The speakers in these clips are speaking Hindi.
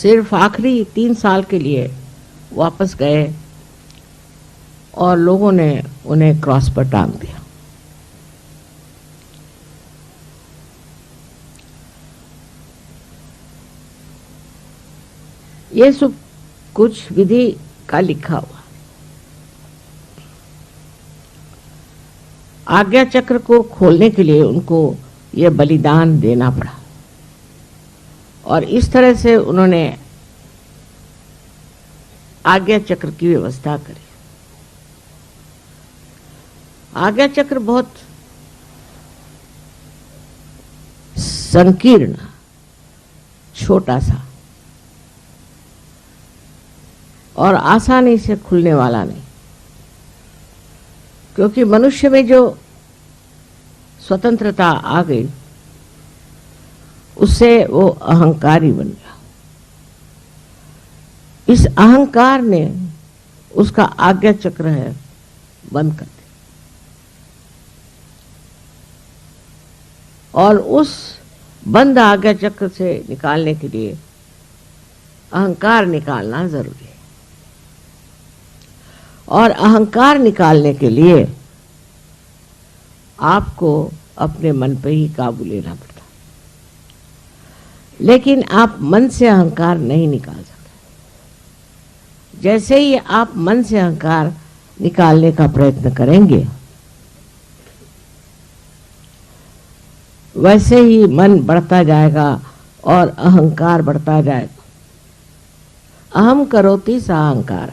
सिर्फ आखिरी 3 साल के लिए वापस गए और लोगों ने उन्हें क्रॉस पर टांग दिया। ये सब कुछ विधि का लिखा हुआ। आज्ञा चक्र को खोलने के लिए उनको ये बलिदान देना पड़ा और इस तरह से उन्होंने आज्ञा चक्र की व्यवस्था करी। आज्ञा चक्र बहुत संकीर्ण, छोटा सा और आसानी से खुलने वाला नहीं, क्योंकि मनुष्य में जो स्वतंत्रता आ गई उससे वो अहंकारी बन गया। इस अहंकार ने उसका आज्ञा चक्र है बंद कर दिया और उस बंद आज्ञा चक्र से निकालने के लिए अहंकार निकालना जरूरी है। और अहंकार निकालने के लिए आपको अपने मन पे ही काबू लेना पड़ता, लेकिन आप मन से अहंकार नहीं निकाल सकते। जैसे ही आप मन से अहंकार निकालने का प्रयत्न करेंगे, वैसे ही मन बढ़ता जाएगा और अहंकार बढ़ता जाएगा। अहम करोति सा अहंकार,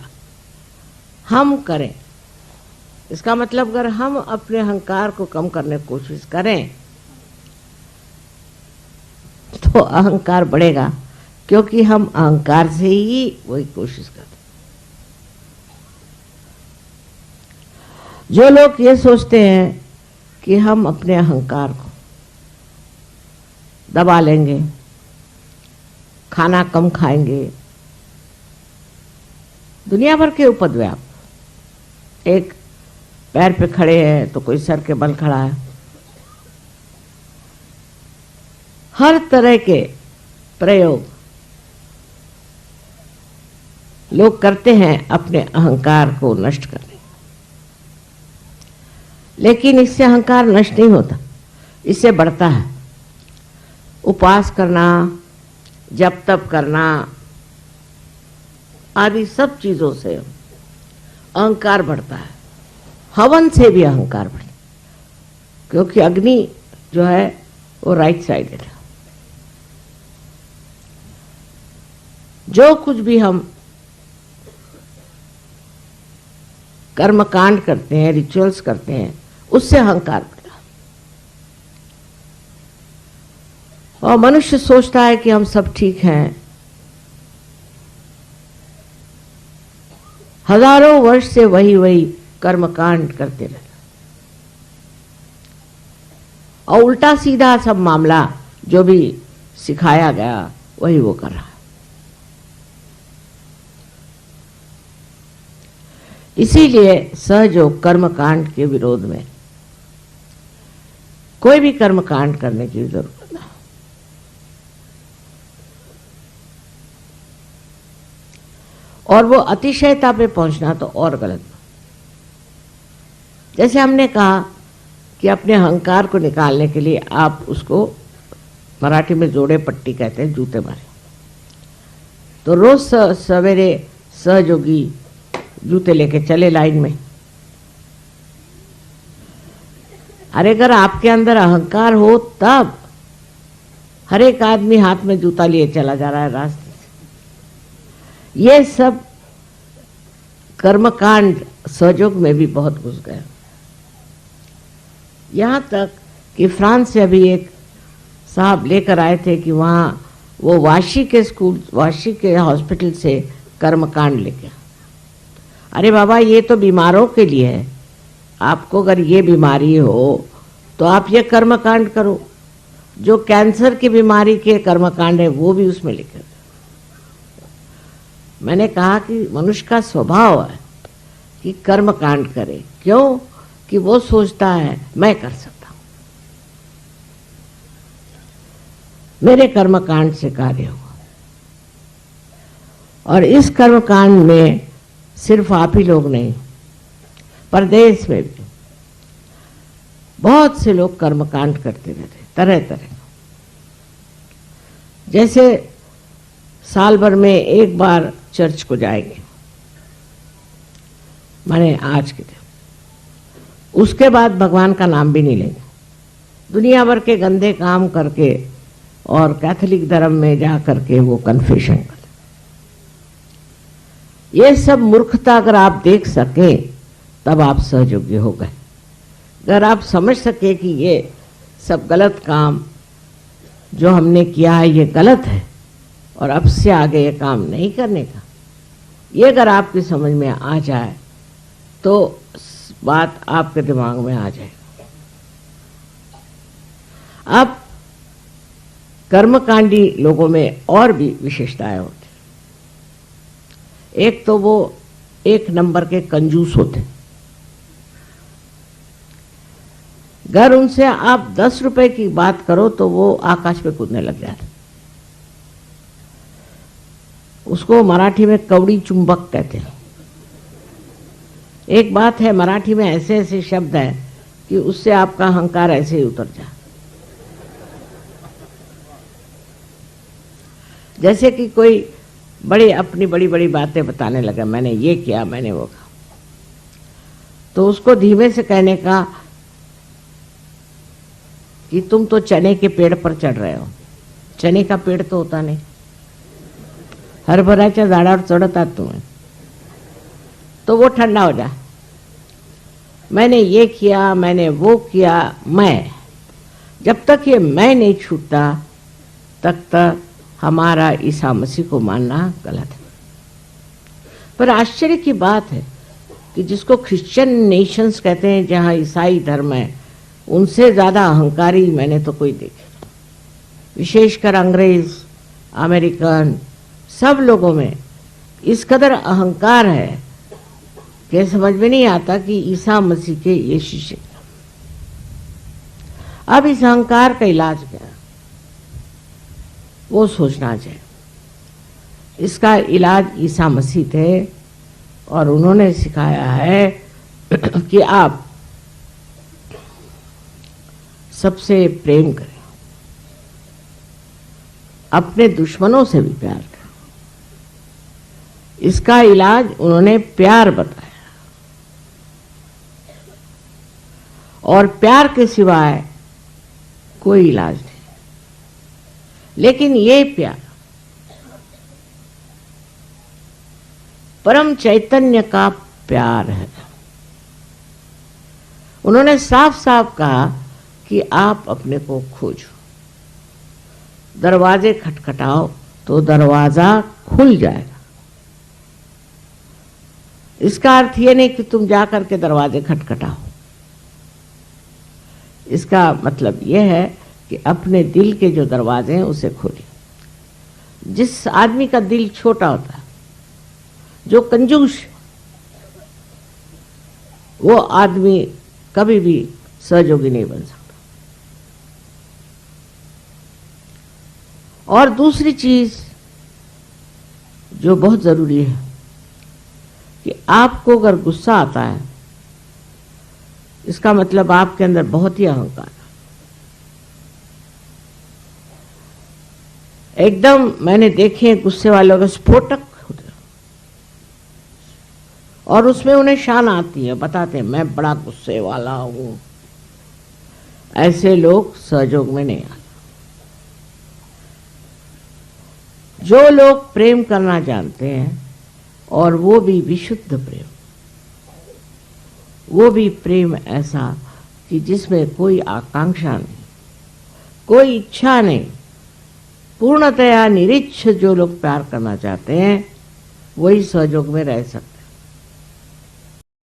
हम करें, इसका मतलब अगर हम अपने अहंकार को कम करने की कोशिश करें तो अहंकार बढ़ेगा, क्योंकि हम अहंकार से ही वही कोशिश करते। जो लोग ये सोचते हैं कि हम अपने अहंकार को दबा लेंगे, खाना कम खाएंगे, दुनिया भर के उपद्व्याप, एक पैर पे खड़े हैं तो कोई सर के बल खड़ा है, हर तरह के प्रयोग लोग करते हैं अपने अहंकार को नष्ट करने। लेकिन इससे अहंकार नष्ट नहीं होता, इससे बढ़ता है। उपवास करना, जप तप करना आदि सब चीजों से अहंकार बढ़ता है। हवन से भी अहंकार बढ़ता, क्योंकि अग्नि जो है वो राइट साइडेड है। जो कुछ भी हम कर्मकांड करते हैं, रिचुअल्स करते हैं, उससे अहंकार बढ़ता है। और मनुष्य सोचता है कि हम सब ठीक हैं। हजारों वर्ष से वही वही कर्मकांड करते रहते और उल्टा सीधा सब मामला जो भी सिखाया गया वही वो कर रहा है। इसीलिए सहयोग कर्मकांड के विरोध में कोई भी कर्मकांड करने की जरूरत नहीं। और वो अतिशयता पे पहुंचना तो और गलत। जैसे हमने कहा कि अपने अहंकार को निकालने के लिए आप उसको मराठी में जोड़े पट्टी कहते हैं, जूते मारे। तो रोज सवेरे सहयोगी जूते लेके चले लाइन में। अरे अगर आपके अंदर अहंकार हो तब हर एक आदमी हाथ में जूता लिए चला जा रहा है रास्ते से। ये सब कर्मकांड सहयोग में भी बहुत घुस गए। यहाँ तक कि फ्रांस से अभी एक साहब लेकर आए थे कि वहाँ वो वाशी के हॉस्पिटल से कर्मकांड लेके। अरे बाबा, ये तो बीमारों के लिए है। आपको अगर ये बीमारी हो तो आप ये कर्मकांड करो। जो कैंसर की बीमारी के कर्मकांड है वो भी उसमें लिखे। मैंने कहा कि मनुष्य का स्वभाव है कि कर्मकांड करे। क्यों? कि वो सोचता है मैं कर सकता हूं, मेरे कर्मकांड से कार्य हुआ। और इस कर्मकांड में सिर्फ आप ही लोग नहीं, परदेश में भी बहुत से लोग कर्मकांड करते रहते, तरह तरह। जैसे साल भर में एक बार चर्च को जाएंगे, माने आज के दिन, उसके बाद भगवान का नाम भी नहीं लेंगे, दुनिया भर के गंदे काम करके और कैथोलिक धर्म में जा करके वो कन्फेशन कर। ये सब मूर्खता अगर आप देख सके तब आप सहयोगी हो गए। अगर आप समझ सके कि ये सब गलत काम जो हमने किया है ये गलत है और अब से आगे ये काम नहीं करने का, ये अगर आपकी समझ में आ जाए तो बात आपके दिमाग में आ जाए। अब कर्मकांडी लोगों में और भी विशेषताएं होती। एक तो वो एक नंबर के कंजूस होते। अगर उनसे आप 10 रुपए की बात करो तो वो आकाश पे कूदने लग जाते। उसको मराठी में कवड़ी चुंबक कहते हैं। एक बात है, मराठी में ऐसे ऐसे शब्द हैं कि उससे आपका अहंकार ऐसे ही उतर जाए। जैसे कि कोई अपनी बड़ी बड़ी बातें बताने लगा, मैंने ये किया, मैंने वो कहा, तो उसको धीमे से कहने का कि तुम तो चने के पेड़ पर चढ़ रहे हो। चने का पेड़ तो होता नहीं, हरभऱ्याच्या झाडावर चढतात तुम्हें, तो वो ठंडा हो जा। मैंने ये किया, मैंने वो किया, मैं, जब तक ये मैं नहीं छूटता तक हमारा ईसा मसीह को मानना गलत है। पर आश्चर्य की बात है कि जिसको क्रिश्चियन नेशंस कहते हैं, जहां ईसाई धर्म है, उनसे ज्यादा अहंकारी मैंने तो कोई देखे। विशेषकर अंग्रेज, अमेरिकन, सब लोगों में इस कदर अहंकार है कि समझ में नहीं आता कि ईसा मसीह के ये शिष्य। अब इस अहंकार का इलाज क्या है, वो सोचना चाहिए। इसका इलाज ईसा मसीह थे और उन्होंने सिखाया है कि आप सबसे प्रेम करें, अपने दुश्मनों से भी प्यार करें। इसका इलाज उन्होंने प्यार बताया, और प्यार के सिवाय कोई इलाज नहीं। लेकिन ये प्यार परम चैतन्य का प्यार है। उन्होंने साफ साफ कहा कि आप अपने को खोजो, दरवाजे खटखटाओ तो दरवाजा खुल जाएगा। इसका अर्थ ये नहीं कि तुम जाकर के दरवाजे खटखटाओ। इसका मतलब यह है कि अपने दिल के जो दरवाजे हैं उसे खोलिए। जिस आदमी का दिल छोटा होता है, जो कंजूस, वो आदमी कभी भी सहयोगी नहीं बन सकता। और दूसरी चीज जो बहुत जरूरी है कि आपको अगर गुस्सा आता है, इसका मतलब आपके अंदर बहुत ही अहंकार है। एकदम मैंने देखे गुस्से वालों का स्फोटक होते और उसमें उन्हें शान आती है, बताते हैं मैं बड़ा गुस्से वाला हूं। ऐसे लोग सहयोग में नहीं आते। जो लोग प्रेम करना जानते हैं, और वो भी विशुद्ध प्रेम, वो भी प्रेम ऐसा कि जिसमें कोई आकांक्षा नहीं, कोई इच्छा नहीं, पूर्णतया निरीच्छ जो लोग प्यार करना चाहते हैं वही सहयोग में रह सकते हैं।